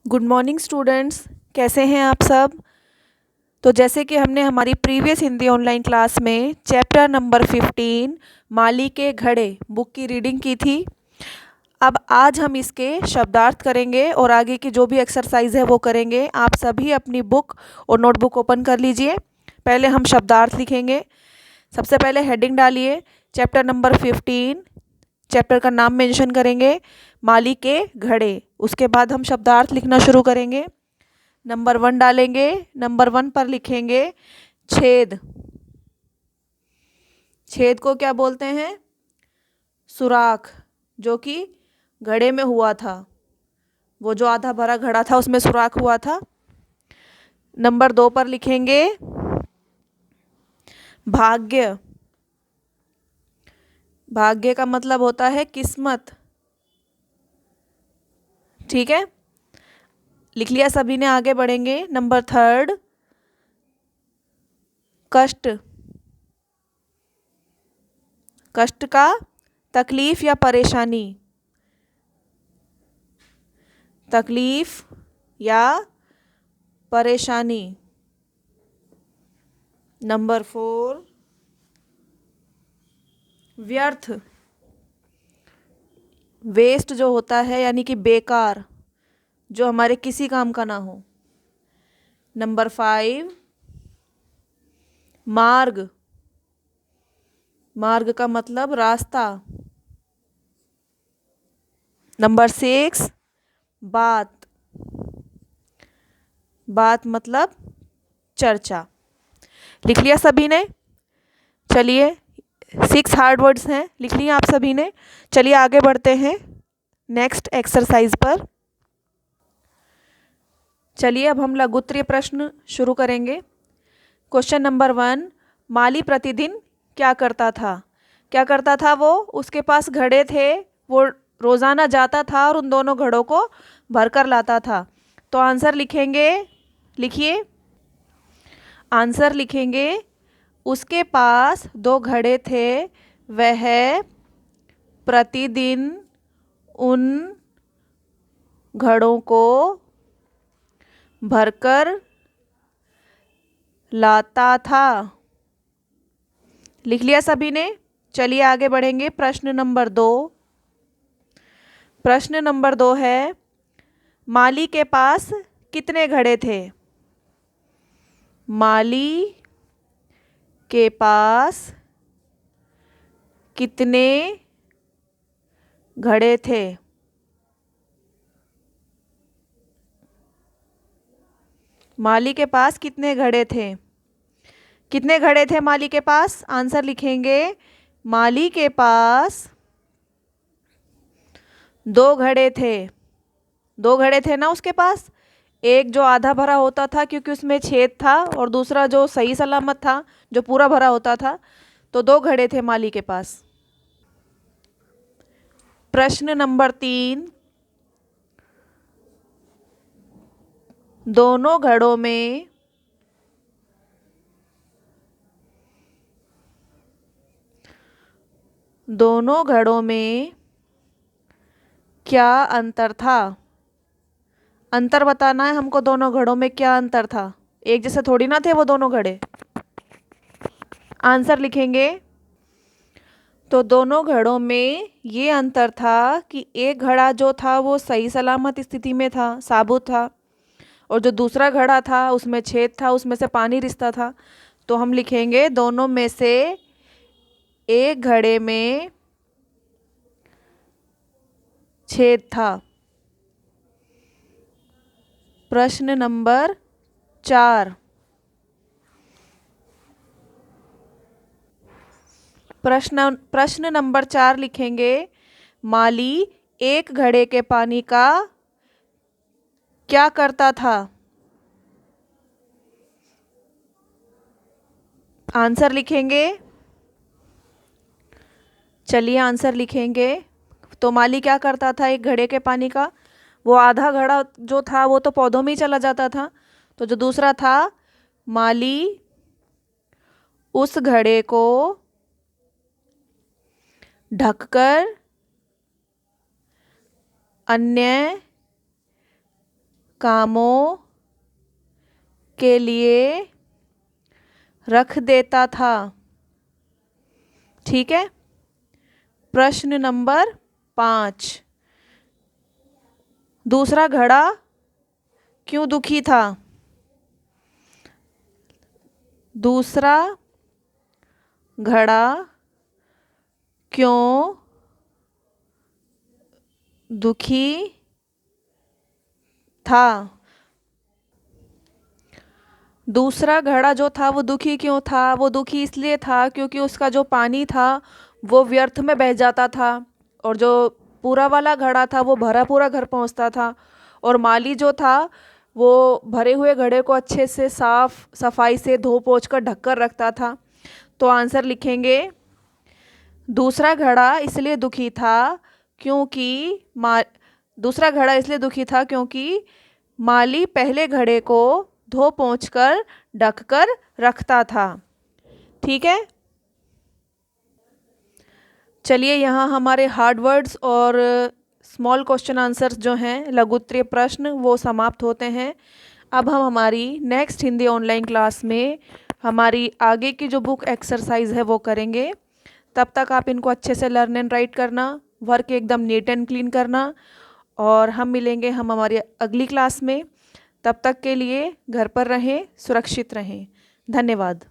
Good morning students, कैसे हैं आप सब। तो जैसे कि हमने हमारी प्रीवियस हिंदी ऑनलाइन क्लास में चैप्टर नंबर 15 माली के घड़े बुक की रीडिंग की थी। अब आज हम इसके शब्दार्थ करेंगे और आगे की जो भी एक्सरसाइज है वो करेंगे। आप सभी अपनी बुक और नोटबुक ओपन कर लीजिए। पहले हम शब्दार्थ लिखेंगे। सबसे पहले हेडिंग डालिए चैप्टर नंबर 15। चैप्टर का नाम मेंशन करेंगे माली के घड़े। उसके बाद हम शब्दार्थ लिखना शुरू करेंगे। नंबर 1 डालेंगे। नंबर 1 पर लिखेंगे छेद। छेद को क्या बोलते हैं? सुराख, जो कि घड़े में हुआ था। वो जो आधा भरा घड़ा था उसमें सुराख हुआ था। नंबर 2 पर लिखेंगे भाग्य। भाग्य का मतलब होता है किस्मत। ठीक है, लिख लिया सभी ने, आगे बढ़ेंगे। नंबर 3 कष्ट। कष्ट का तकलीफ या परेशानी। तकलीफ या परेशानी। नंबर 4 व्यर्थ। वेस्ट जो होता है यानी कि बेकार, जो हमारे किसी काम का ना हो। नंबर 5 मार्ग। मार्ग का मतलब रास्ता। नंबर 6 बात। बात मतलब चर्चा। लिख लिया सभी ने? चलिए, 6 हार्ड वर्ड्स हैं, लिख लिया आप सभी ने। चलिए आगे बढ़ते हैं नेक्स्ट एक्सरसाइज पर। चलिए अब हम लघुत्तरीय प्रश्न शुरू करेंगे। क्वेश्चन नंबर 1, माली प्रतिदिन क्या करता था? क्या करता था वो? उसके पास घड़े थे, वो रोज़ाना जाता था और उन दोनों घड़ों को भर कर लाता था। तो आंसर लिखेंगे, लिखिए आंसर लिखेंगे। उसके पास 2 घड़े थे, वह प्रतिदिन उन घड़ों को भरकर लाता था। लिख लिया सभी ने? चलिए आगे बढ़ेंगे। प्रश्न नंबर 2। प्रश्न नंबर 2 है, माली के पास कितने घड़े थे? माली के पास कितने घड़े थे? माली के पास कितने घड़े थे? कितने घड़े थे माली के पास? आंसर लिखेंगे, माली के पास 2 घड़े थे। 2 घड़े थे ना उसके पास। एक जो आधा भरा होता था क्योंकि उसमें छेद था, और दूसरा जो सही सलामत था, जो पूरा भरा होता था। तो 2 घड़े थे माली के पास। प्रश्न नंबर 3, दोनों घड़ों में क्या अंतर था? अंतर बताना है हमको, दोनों घड़ों में क्या अंतर था। एक जैसे थोड़ी ना थे वो दोनों घड़े। आंसर लिखेंगे, तो दोनों घड़ों में ये अंतर था कि एक घड़ा जो था वो सही सलामत स्थिति में था, साबुत था, और जो दूसरा घड़ा था उसमें छेद था, उसमें से पानी रिसता था। तो हम लिखेंगे दोनों में से एक घड़े में छेद था। प्रश्न नंबर 4। प्रश्न नंबर 4 लिखेंगे, माली एक घड़े के पानी का क्या करता था? आंसर लिखेंगे। चलिए आंसर लिखेंगे। तो माली क्या करता था एक घड़े के पानी का? वो आधा घड़ा जो था वो तो पौधों में ही चला जाता था। तो जो दूसरा था, माली उस घड़े को ढककर अन्य कामों के लिए रख देता था। ठीक है। प्रश्न नंबर 5, दूसरा घड़ा क्यों दुखी था? दूसरा घड़ा क्यों दुखी था? दूसरा घड़ा जो था वो दुखी क्यों था? वो दुखी इसलिए था क्योंकि उसका जो पानी था वो व्यर्थ में बह जाता था, और जो पूरा वाला घड़ा था वो भरा पूरा घर पहुंचता था, और माली जो था वो भरे हुए घड़े को अच्छे से साफ सफाई से धो पोंछ कर ढक कर रखता था। तो आंसर लिखेंगे, दूसरा घड़ा इसलिए दुखी था क्योंकि दूसरा घड़ा इसलिए दुखी था क्योंकि माली पहले घड़े को धो पोंछ कर ढक कर रखता था। ठीक है। चलिए यहाँ हमारे हार्ड वर्ड्स और स्मॉल क्वेश्चन आंसर्स जो हैं, लघु उत्तरीय प्रश्न, वो समाप्त होते हैं। अब हम हमारी नेक्स्ट हिंदी ऑनलाइन क्लास में हमारी आगे की जो बुक एक्सरसाइज है वो करेंगे। तब तक आप इनको अच्छे से लर्न एंड राइट करना, वर्क एकदम नीट एंड क्लीन करना, और हम मिलेंगे हमारी अगली क्लास में। तब तक के लिए घर पर रहें, सुरक्षित रहें। धन्यवाद।